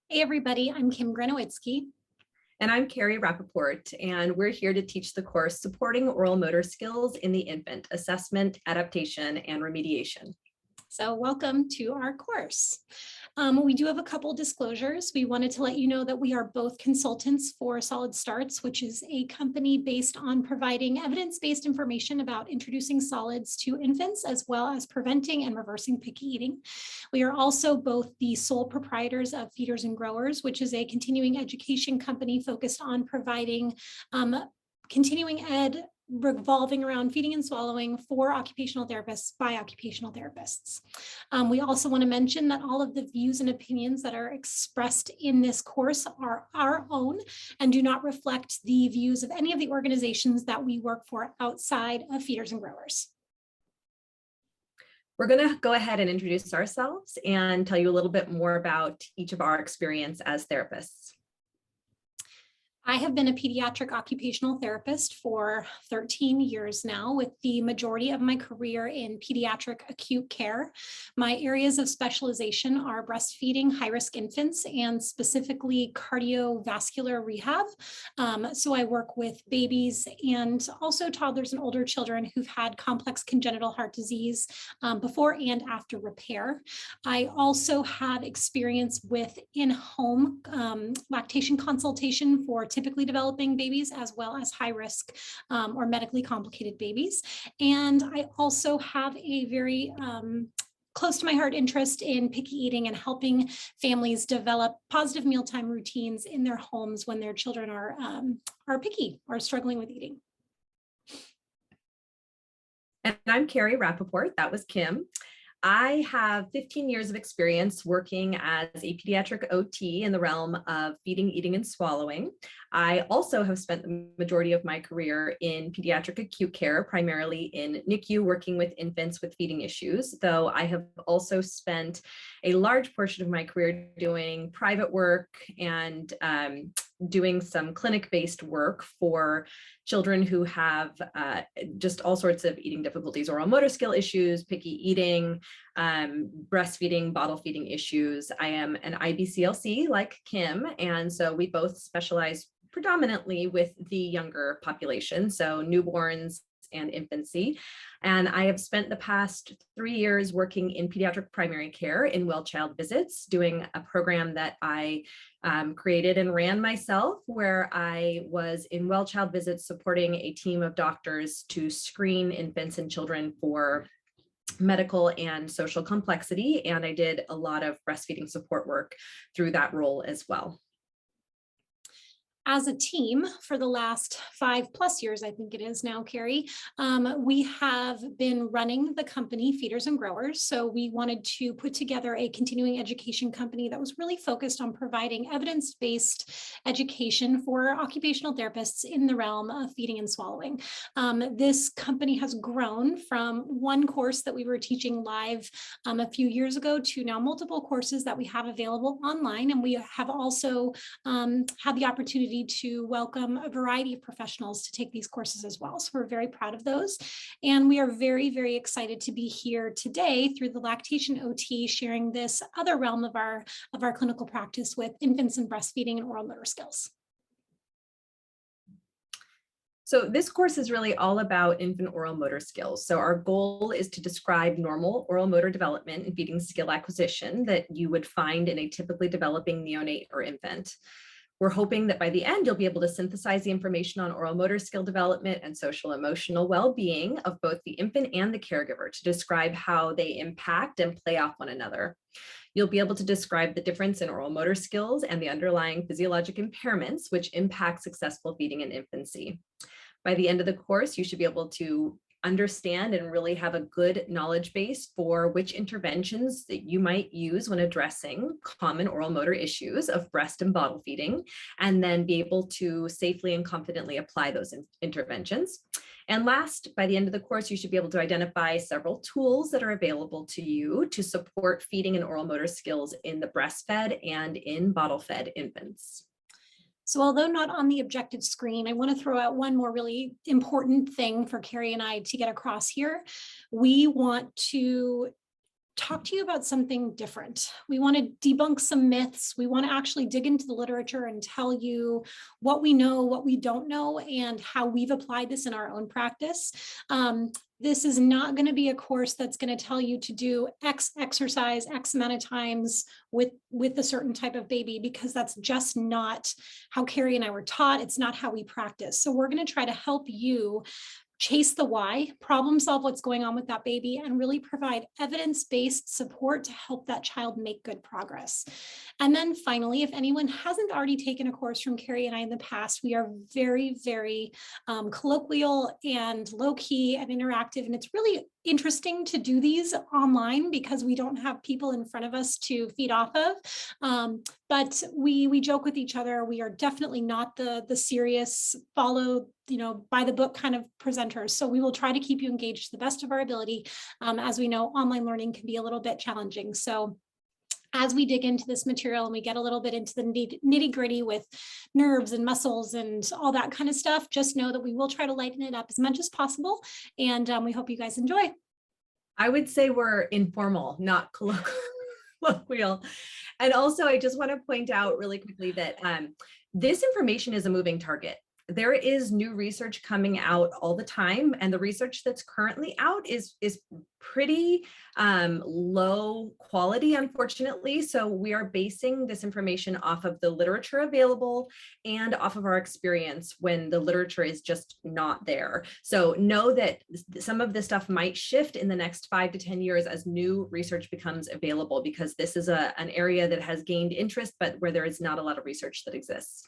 Hey everybody, I'm Kim Grenowitzky. And I'm Carrie Rappaport, and we're here to teach the course Supporting Oral Motor Skills in the Infant, Assessment, Adaptation, and Remediation. So welcome to our course. We do have a couple disclosures. We wanted to let you know that we are both consultants for Solid Starts, which is a company based on providing evidence-based information about introducing solids to infants, as well as preventing and reversing picky eating. We are also both the sole proprietors of Feeders and Growers, which is a continuing education company focused on providing continuing ed revolving around feeding and swallowing for occupational therapists by occupational therapists. We also want to mention that all of the views and opinions that are expressed in this course are our own and do not reflect the views of any of the organizations that we work for outside of Feeders and Growers. We're going to go ahead and introduce ourselves and tell you a little bit more about each of our experience as therapists. I have been a pediatric occupational therapist for 13 years now, with the majority of my career in pediatric acute care. My areas of specialization are breastfeeding high-risk infants and specifically cardiovascular rehab. So I work with babies and also toddlers and older children who've had complex congenital heart disease before and after repair. I also have experience with in-home lactation consultation for typically developing babies, as well as high risk or medically complicated babies. And I also have a very close to my heart interest in picky eating and helping families develop positive mealtime routines in their homes when their children are picky or struggling with eating. And I'm Carrie Rappaport. That was Kim. I have 15 years of experience working as a pediatric OT in the realm of feeding, eating, and swallowing. I also have spent the majority of my career in pediatric acute care, primarily in NICU, working with infants with feeding issues, though I have also spent a large portion of my career doing private work and doing some clinic-based work for children who have just all sorts of eating difficulties, oral motor skill issues, picky eating, breastfeeding, bottle feeding issues. I am an IBCLC like Kim, and so we both specialize predominantly with the younger population, so newborns and infancy. And I have spent the past 3 years working in pediatric primary care in well child visits, doing a program that I created and ran myself, where I was in well child visits supporting a team of doctors to screen infants and children for medical and social complexity. And I did a lot of breastfeeding support work through that role as well. As a team for the last 5+ years, I think it is now, Carrie, we have been running the company Feeders and Growers. So we wanted to put together a continuing education company that was really focused on providing evidence-based education for occupational therapists in the realm of feeding and swallowing. This company has grown from one course that we were teaching live a few years ago to now multiple courses that we have available online. And we have also had the opportunity to welcome a variety of professionals to take these courses as well. So we're very proud of those. And we are very, very excited to be here today through the Lactation OT, sharing this other realm of our clinical practice with infants and breastfeeding and oral motor skills. So this course is really all about infant oral motor skills. So our goal is to describe normal oral motor development and feeding skill acquisition that you would find in a typically developing neonate or infant. We're hoping that by the end, you'll be able to synthesize the information on oral motor skill development and social emotional well-being of both the infant and the caregiver to describe how they impact and play off one another. You'll be able to describe the difference in oral motor skills and the underlying physiologic impairments which impact successful feeding in infancy. By the end of the course, you should be able to understand and really have a good knowledge base for which interventions that you might use when addressing common oral motor issues of breast and bottle feeding, and then be able to safely and confidently apply those interventions. And last, by the end of the course, you should be able to identify several tools that are available to you to support feeding and oral motor skills in the breastfed and in bottle-fed infants. So although not on the objective screen, I want to throw out one more really important thing for Carrie and I to get across here. We want to talk to you about something different. We want to debunk some myths. We want to actually dig into the literature and tell you what we know, what we don't know, and how we've applied this in our own practice. This is not going to be a course that's going to tell you to do X exercise X amount of times with a certain type of baby, because that's just not how Carrie and I were taught. It's not how we practice. So we're going to try to help you chase the why, problem solve what's going on with that baby, and really provide evidence-based support to help that child make good progress. And then finally, if anyone hasn't already taken a course from Carrie and I in the past, we are very, very colloquial and low-key and interactive. And it's really interesting to do these online because we don't have people in front of us to feed off of. But we joke with each other. We are definitely not the serious, follow, by the book kind of presenters. So we will try to keep you engaged to the best of our ability. As we know, online learning can be a little bit challenging. So as we dig into this material and we get a little bit into the nitty gritty with nerves and muscles and all that kind of stuff, just know that we will try to lighten it up as much as possible. And we hope you guys enjoy. I would say we're informal, not colloquial. And also, I just want to point out really quickly that this information is a moving target. There is new research coming out all the time, and the research that's currently out is pretty low quality, unfortunately. So we are basing this information off of the literature available and off of our experience when the literature is just not there. So know that some of this stuff might shift in the next 5 to 10 years as new research becomes available, because this is an area that has gained interest, but where there is not a lot of research that exists.